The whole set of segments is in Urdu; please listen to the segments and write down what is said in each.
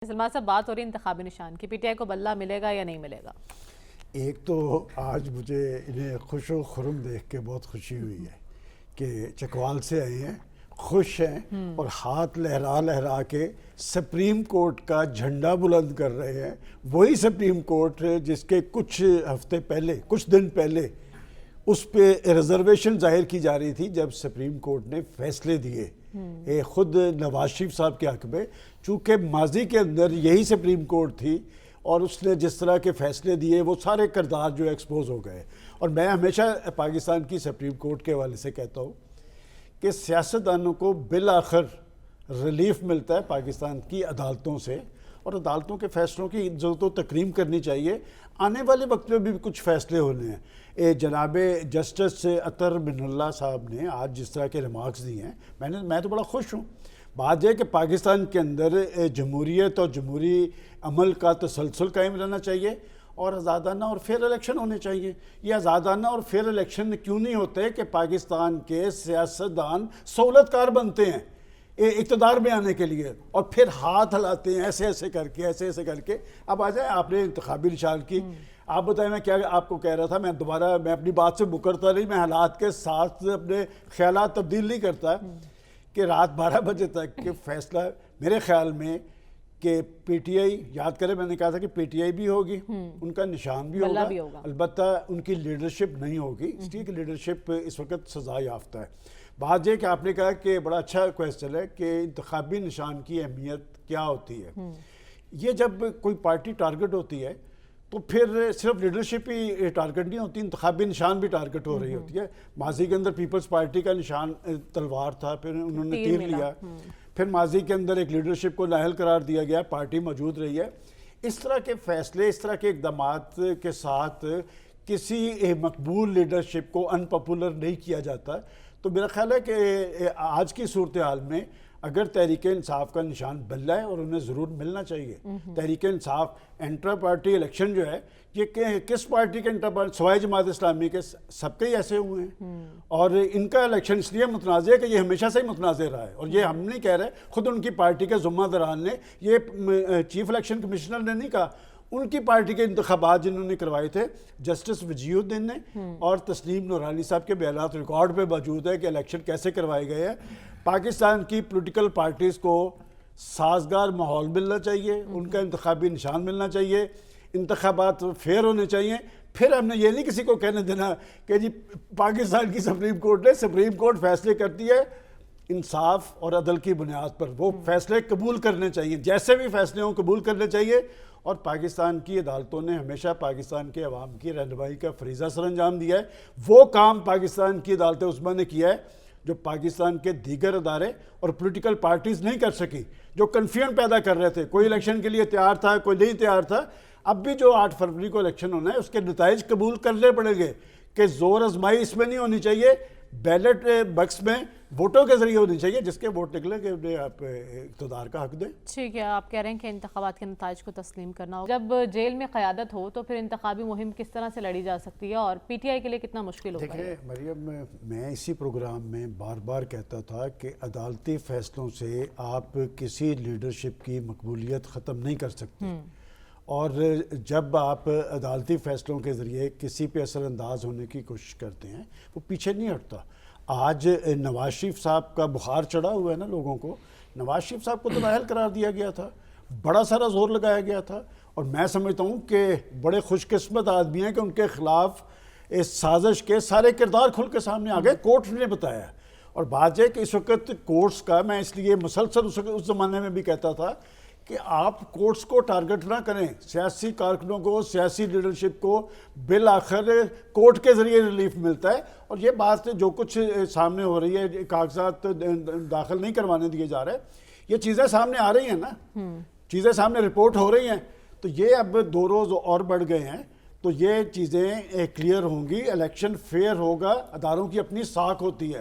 سلمان صاحب، بات ہو رہی ہے انتخابی نشان کی، پی ٹی آئی کو بلہ ملے گا یا نہیں ملے گا؟ ایک تو آج مجھے انہیں خوش و خرم دیکھ کے بہت خوشی ہوئی ہے کہ چکوال سے آئے ہیں، خوش ہیں اور ہاتھ لہرا لہرا کے سپریم کورٹ کا جھنڈا بلند کر رہے ہیں۔ وہی سپریم کورٹ جس کے کچھ ہفتے پہلے، کچھ دن پہلے اس پہ ریزرویشن ظاہر کی جا رہی تھی جب سپریم کورٹ نے فیصلے دیے خود نواز شریف صاحب کے حق میں، چونکہ ماضی کے اندر یہی سپریم کورٹ تھی اور اس نے جس طرح کے فیصلے دیے وہ سارے کردار جو ایکسپوز ہو گئے۔ اور میں ہمیشہ پاکستان کی سپریم کورٹ کے حوالے سے کہتا ہوں کہ سیاستدانوں کو بالآخر ریلیف ملتا ہے پاکستان کی عدالتوں سے، اور عدالتوں کے فیصلوں کی عزت و تکریم کرنی چاہیے۔ آنے والے وقت میں بھی کچھ فیصلے ہونے ہیں۔ جناب جسٹس اطہر بن اللہ صاحب نے آج جس طرح کے ریمارکس دیے ہیں، میں تو بڑا خوش ہوں۔ بات یہ کہ پاکستان کے اندر جمہوریت اور جمہوری عمل کا تسلسل قائم رہنا چاہیے اور آزادانہ اور فیئر الیکشن ہونے چاہیے۔ یہ آزادانہ اور فیئر الیکشن کیوں نہیں ہوتے کہ پاکستان کے سیاستدان سہولت کار بنتے ہیں اقتدار میں آنے کے لیے اور پھر ہاتھ ہلاتے ہیں ایسے ایسے کر کے۔ اب آ جائیں، آپ نے انتخابی نشان کی، آپ بتائیں میں کیا آپ کو کہہ رہا تھا، میں اپنی بات سے مکرتا نہیں، میں حالات کے ساتھ اپنے خیالات تبدیل نہیں کرتا کہ رات 12 بجے تک کہ فیصلہ میرے خیال میں کہ پی ٹی آئی، یاد کریں میں نے کہا تھا کہ پی ٹی آئی بھی ہوگی، ان کا نشان بھی ہوگا، البتہ ان کی لیڈرشپ نہیں ہوگی، اس لیے کہ لیڈرشپ اس وقت سزا یافتہ ہے۔ بات یہ کہ آپ نے کہا کہ بڑا اچھا کویسچن ہے کہ انتخابی نشان کی اہمیت کیا ہوتی ہے۔ یہ جب کوئی پارٹی ٹارگٹ ہوتی ہے تو پھر صرف لیڈرشپ ہی ٹارگٹ نہیں ہوتی، انتخابی نشان بھی ٹارگٹ ہو رہی ہوتی ہے۔ ماضی کے اندر پیپلز پارٹی کا نشان تلوار تھا، پھر انہوں نے تیر لیا، پھر ماضی کے اندر ایک لیڈرشپ کو نااہل قرار دیا گیا، پارٹی موجود رہی ہے۔ اس طرح کے فیصلے، اس طرح کے اقدامات کے ساتھ کسی مقبول لیڈرشپ کو ان پاپولر نہیں کیا جاتا۔ تو میرا خیال ہے کہ آج کی صورتحال میں اگر تحریک انصاف کا نشان بلہ ہے اور انہیں ضرور ملنا چاہیے۔ Tehreek Insaf intra party election جو ہے، یہ کس پارٹی کے انٹرا پارٹی، سوائے جماعت اسلامی کے سب کے ہی ایسے ہوئے ہیں، اور ان کا الیکشن اس لیے متنازع ہے کہ یہ ہمیشہ سے ہی متنازع رہا ہے، اور یہ ہم نہیں کہہ رہے، خود ان کی پارٹی کے ذمہ داران نے، یہ چیف الیکشن کمشنر نے نہیں کہا، ان کی پارٹی کے انتخابات جنہوں نے کروائے تھے، جسٹس وجیہ الدین نے اور تسنیم نورانی صاحب کے بیانات ریکارڈ پہ موجود ہے کہ الیکشن کیسے کروائے گئے ہیں۔ پاکستان کی پولیٹیکل پارٹیز کو سازگار ماحول ملنا چاہیے، ان کا انتخابی نشان ملنا چاہیے، انتخابات فیئر ہونے چاہیے۔ پھر ہم نے یہ نہیں کسی کو کہنے دینا کہ جی پاکستان کی سپریم کورٹ فیصلے کرتی ہے انصاف اور عدل کی بنیاد پر، وہ فیصلے قبول کرنے چاہیے، جیسے بھی فیصلے ہوں قبول کرنے چاہیے۔ اور پاکستان کی عدالتوں نے ہمیشہ پاکستان کے عوام کی رہنمائی کا فریضہ سر انجام دیا ہے۔ وہ کام پاکستان کی عدالت عظمیٰ نے کیا ہے جو پاکستان کے دیگر ادارے اور پولیٹیکل پارٹیز نہیں کر سکی، جو کنفیوژن پیدا کر رہے تھے، کوئی الیکشن کے لیے تیار تھا، کوئی نہیں تیار تھا۔ اب بھی جو 8 فروری کو الیکشن ہونا ہے اس کے نتائج قبول کرنے پڑیں گے کہ زور آزمائی اس میں نہیں ہونی چاہیے، بیلٹ بکس میں ووٹوں کے ذریعے ہونی چاہیے، جس کے ووٹ نکلے کہ انہیں آپ اقتدار کا حق دیں۔ ٹھیک ہے، آپ کہہ رہے ہیں کہ انتخابات کے نتائج کو تسلیم کرنا ہو۔ جب جیل میں قیادت ہو تو پھر انتخابی مہم کس طرح سے لڑی جا سکتی ہے اور پی ٹی آئی کے لیے کتنا مشکل ہوگا؟ دیکھیں مریم، میں اسی پروگرام میں بار بار کہتا تھا کہ عدالتی فیصلوں سے آپ کسی لیڈرشپ کی مقبولیت ختم نہیں کر سکتے، اور جب آپ عدالتی فیصلوں کے ذریعے کسی پہ اثر انداز ہونے کی کوشش کرتے ہیں وہ پیچھے نہیں ہٹتا۔ آج نواز شریف صاحب کا بخار چڑھا ہوا ہے نا لوگوں کو، نواز شریف صاحب کو تو نااہل قرار دیا گیا تھا، بڑا سارا زور لگایا گیا تھا، اور میں سمجھتا ہوں کہ بڑے خوش قسمت آدمی ہیں کہ ان کے خلاف اس سازش کے سارے کردار کھل کے سامنے آ گئے، کورٹ نے بتایا۔ اور بات یہ کہ اس وقت کورٹس کا، میں اس لیے مسلسل اس زمانے میں بھی کہتا تھا کہ آپ کورٹس کو ٹارگٹ نہ کریں، سیاسی کارکنوں کو، سیاسی لیڈرشپ کو بالآخر کورٹ کے ذریعے ریلیف ملتا ہے۔ اور یہ بات جو کچھ سامنے ہو رہی ہے، کاغذات داخل نہیں کروانے دیے جا رہے، یہ چیزیں سامنے آ رہی ہیں نا، چیزیں سامنے رپورٹ ہو رہی ہیں، تو یہ اب 2 روز اور بڑھ گئے ہیں، تو یہ چیزیں کلیئر ہوں گی، الیکشن فیئر ہوگا، اداروں کی اپنی ساکھ ہوتی ہے.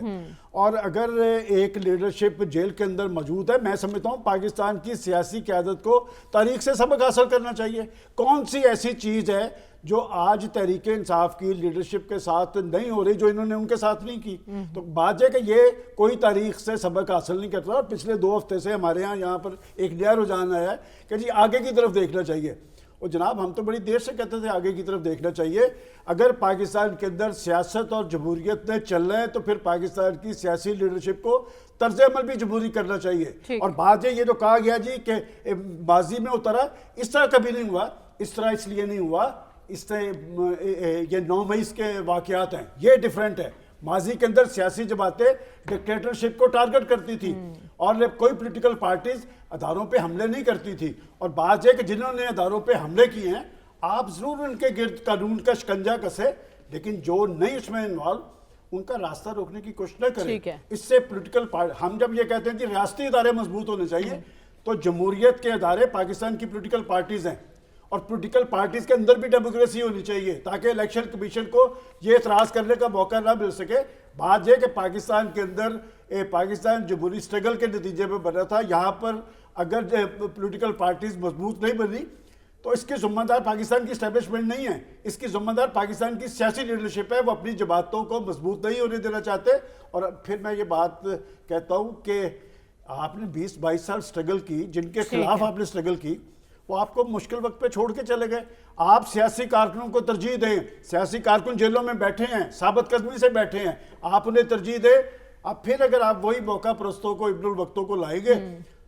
اور اگر ایک لیڈرشپ جیل کے اندر موجود ہے، میں سمجھتا ہوں پاکستان کی سیاسی قیادت کو تاریخ سے سبق حاصل کرنا چاہیے. کون سی ایسی چیز ہے جو آج تحریک انصاف کی لیڈرشپ کے ساتھ نہیں ہو رہی جو انہوں نے ان کے ساتھ نہیں کی؟ تو بات ہے کہ یہ کوئی تاریخ سے سبق حاصل نہیں کرتا. اور پچھلے 2 ہفتے سے ہمارے یہاں پر ایک نیا رجحان آیا ہے کہ جی آگے کی طرف دیکھنا چاہیے. اور جناب ہم تو بڑی دیر سے کہتے تھے آگے کی طرف دیکھنا چاہیے. اگر پاکستان کے اندر سیاست اور جمہوریت نے چلنا ہے تو پھر پاکستان کی سیاسی لیڈرشپ کو طرز عمل بھی جمہوری کرنا چاہیے. اور بات یہ جو کہا گیا جی کہ ماضی میں اترا، اس طرح کبھی نہیں ہوا. اس طرح اس لیے نہیں ہوا، اس طرح یہ 9 مئی کے واقعات ہیں، یہ ڈیفرنٹ ہے. ماضی کے اندر سیاسی جماعتیں ڈکٹیٹرشپ کو ٹارگٹ کرتی تھی اور کوئی پولیٹیکل پارٹیز اداروں پہ حملے نہیں کرتی تھی. اور بات یہ کہ جنہوں نے اداروں پہ حملے کیے ہیں آپ ضرور ان کے گرد قانون کا شکنجہ کسے، لیکن جو نہیں اس میں انوالو ان کا راستہ روکنے کی کوشش نہ کریں. اس سے پولیٹیکل ہم جب یہ کہتے ہیں کہ ریاستی ادارے مضبوط ہونے چاہیے تو جمہوریت کے ادارے پاکستان کی پولیٹیکل پارٹیز ہیں، اور پولیٹیکل پارٹیز کے اندر بھی ڈیموکریسی ہونی چاہیے تاکہ الیکشن کمیشن کو یہ اعتراض کرنے کا موقع نہ مل سکے. بات یہ کہ پاکستان کے اندر پاکستان جمہوری سٹرگل کے نتیجے میں بنا تھا. یہاں پر اگر پولیٹیکل پارٹیز مضبوط نہیں بنی تو اس کی ذمہ دار پاکستان کی اسٹیبلشمنٹ نہیں ہے، اس کی ذمہ دار پاکستان کی سیاسی لیڈرشپ ہے. وہ اپنی جماعتوں کو مضبوط نہیں ہونے دینا چاہتے. اور پھر میں یہ بات کہتا ہوں کہ آپ نے 20-22 سال سٹرگل کی، جن کے خلاف آپ نے سٹرگل کی وہ آپ کو مشکل وقت پہ چھوڑ کے چلے گئے. آپ سیاسی کارکنوں کو ترجیح دیں. سیاسی کارکن جیلوں میں بیٹھے ہیں، ثابت قدمی سے بیٹھے ہیں، آپ انہیں ترجیح دیں. اب پھر اگر آپ وہی موقع پرستوں کو ابن الوقتوں کو لائیں گے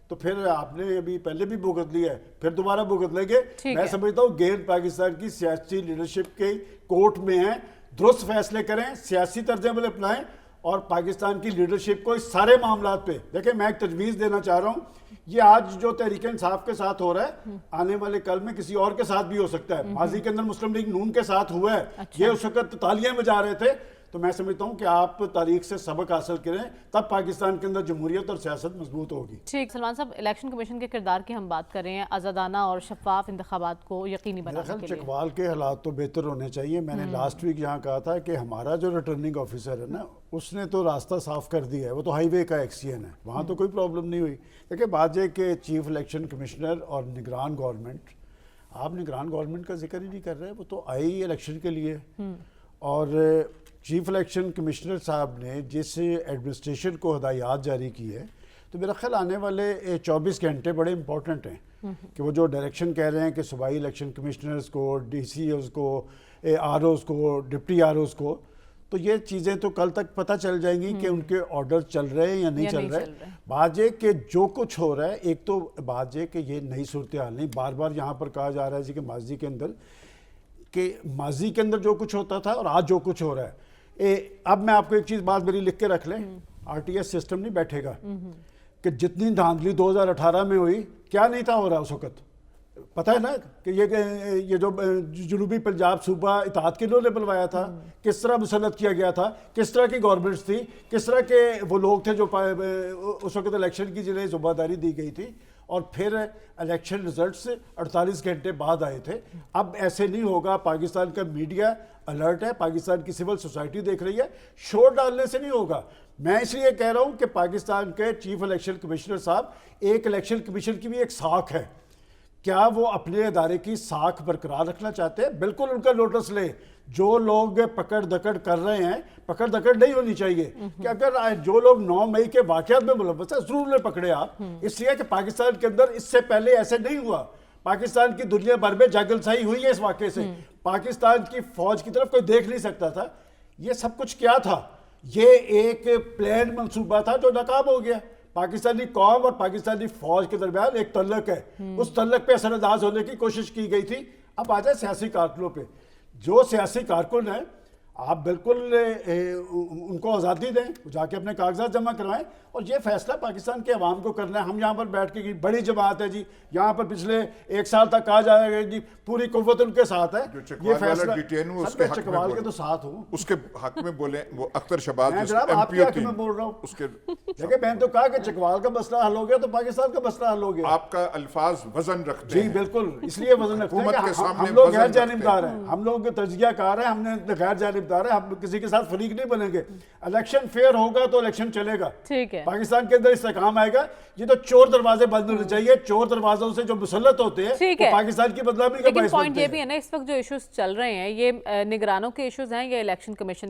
تو پھر آپ نے ابھی پہلے بھی بھگت لیا ہے، پھر دوبارہ بھگت لیں گے. میں سمجھتا ہوں گیند پاکستان کی سیاسی لیڈرشپ کے کورٹ میں ہے. درست فیصلے کریں، سیاسی طرز عمل اپنائیں اور پاکستان کی لیڈرشپ کو اس سارے معاملات پہ دیکھیں. میں ایک تجویز دینا چاہ رہا ہوں، یہ آج جو تحریک انصاف کے ساتھ ہو رہا ہے آنے والے کل میں کسی اور کے ساتھ بھی ہو سکتا ہے. ماضی کے اندر مسلم لیگ نون کے ساتھ ہوا ہے، یہ اس وقت تالیاں بجا رہے تھے. تو میں سمجھتا ہوں کہ آپ تاریخ سے سبق حاصل کریں، تب پاکستان کے اندر جمہوریت اور سیاست مضبوط ہوگی. ٹھیک سلمان صاحب، الیکشن کمیشن کے کردار کی ہم بات کر رہے ہیں، آزادانہ اور شفاف انتخابات کو یقینی بنانے کے لیے. چکوال کے حالات تو بہتر ہونے چاہیے. میں نے لاسٹ ویک یہاں کہا تھا کہ ہمارا جو ریٹرننگ آفیسر ہے نا اس نے تو راستہ صاف کر دیا ہے. وہ تو ہائی وے کا ایکسین ہے، وہاں تو کوئی پرابلم نہیں ہوئی. دیکھیں بات یہ کہ چیف الیکشن کمشنر اور نگران گورنمنٹ، آپ نگران گورنمنٹ کا ذکر ہی نہیں کر رہے. وہ تو آئی الیکشن کے لیے. اور چیف الیکشن کمشنر صاحب نے جس ایڈمنسٹریشن کو ہدایات جاری کی ہے تو میرا خیال آنے والے 24 گھنٹے بڑے امپورٹنٹ ہیں کہ وہ جو ڈائریکشن کہہ رہے ہیں کہ صوبائی الیکشن کمشنرز کو، ڈی سی اوز کو، آر اوز کو، ڈپٹی آر اوز کو، تو یہ چیزیں تو کل تک پتہ چل جائیں گی کہ ان کے آرڈر چل رہے ہیں یا نہیں چل رہے. بات یہ کہ جو کچھ ہو رہا ہے، ایک تو بات یہ کہ یہ نئی صورتحال نہیں. بار بار یہاں پر کہا جا رہا ہے کہ ماضی کے اندر جو کچھ ہوتا تھا اور آج جو کچھ ہو رہا ہے. اب میں آپ کو ایک چیز بات میری لکھ کے رکھ لیں، آر ٹی ایس سسٹم نہیں بیٹھے گا کہ جتنی دھاندلی 2018 میں ہوئی کیا نہیں تھا ہو رہا اس وقت. پتہ ہے نا کہ یہ جو جنوبی پنجاب صوبہ اتحاد کے انہوں نے بلوایا تھا، کس طرح مسلط کیا گیا تھا، کس طرح کی گورنمنٹس تھی، کس طرح کے وہ لوگ تھے جو اس وقت الیکشن کی جنہیں ذمہ داری دی گئی تھی. اور پھر الیکشن ریزلٹس 48 گھنٹے بعد آئے تھے. اب ایسے نہیں ہوگا. پاکستان کا میڈیا الرٹ ہے، پاکستان کی سول سوسائٹی دیکھ رہی ہے. شور ڈالنے سے نہیں ہوگا. میں اس لیے کہہ رہا ہوں کہ پاکستان کے چیف الیکشن کمشنر صاحب ایک الیکشن کمیشن کی بھی ایک ساکھ ہے. کیا وہ اپنے ادارے کی ساکھ برقرار رکھنا چاہتے ہیں؟ بالکل ان کا نوٹس لیں. جو لوگ پکڑ دکڑ کر رہے ہیں، پکڑ دکڑ نہیں ہونی چاہیے. کہ اگر جو لوگ 9 مئی کے واقعات میں ملوث ہیں ضرور انہیں پکڑے آپ. اس لیے کہ پاکستان کے اندر اس سے پہلے ایسے نہیں ہوا. پاکستان کی دنیا بھر میں جاگلسائی ہوئی ہے اس واقعے سے. پاکستان کی فوج کی طرف کوئی دیکھ نہیں سکتا تھا. یہ سب کچھ کیا تھا؟ یہ ایک پلان منصوبہ تھا جو ناکام ہو گیا. پاکستانی قوم اور پاکستانی فوج کے درمیان ایک تعلق ہے، اس تعلق پہ اثر انداز ہونے کی کوشش کی گئی تھی. اب آ جائے سیاسی کارکنوں پہ. جو سیاسی کارکن ہیں آپ بالکل ان کو آزادی دیں، جا کے اپنے کاغذات جمع کروائیں، اور یہ فیصلہ پاکستان کے عوام کو کرنا ہے. ہم یہاں پر بیٹھ کے بڑی جماعت ہے جی، یہاں پر پچھلے 1 سال تک کہا جائے گا جی پوری قوت ان کے ساتھ ہے. یہ فیصلہ چکوال کے تو ساتھ ہوں، اس کے حق میں بولیں. وہ اختر شہباز میں جناب آپ کے حق میں بول رہا ہوں. اس کے دیکھیں میں نے تو کہا کہ چکوال کا مسئلہ حل ہو گیا تو پاکستان کا مسئلہ حل ہو گیا. آپ کا الفاظ وزن رکھتے جی ہیں. بالکل، اس لیے وزن رکھتے ہیں حکومت کے کہ سامنے ہم لوگ وزن غیر رکھتے جانبدار ہیں، ہم لوگ تجزیہ کار ہیں، ہم نے غیر جانبدار ہیں، ہم کسی کے ساتھ فریق نہیں بنیں گے. الیکشن فیئر ہوگا تو الیکشن چلے گا. ٹھیک ہے. پاکستان کے اندر استحکام آئے گا. یہ تو چور دروازے بند ہونے چاہیے. چور دروازوں سے جو مسلط ہوتے ہیں وہ پاکستان کی بدنامی کا باعث بنتے ہیں. لیکن پوائنٹ یہ بھی ہے نا، اس وقت جو ایشوز چل رہے ہیں یہ نگرانوں کے ایشوز ہیں یا الیکشن کمیشن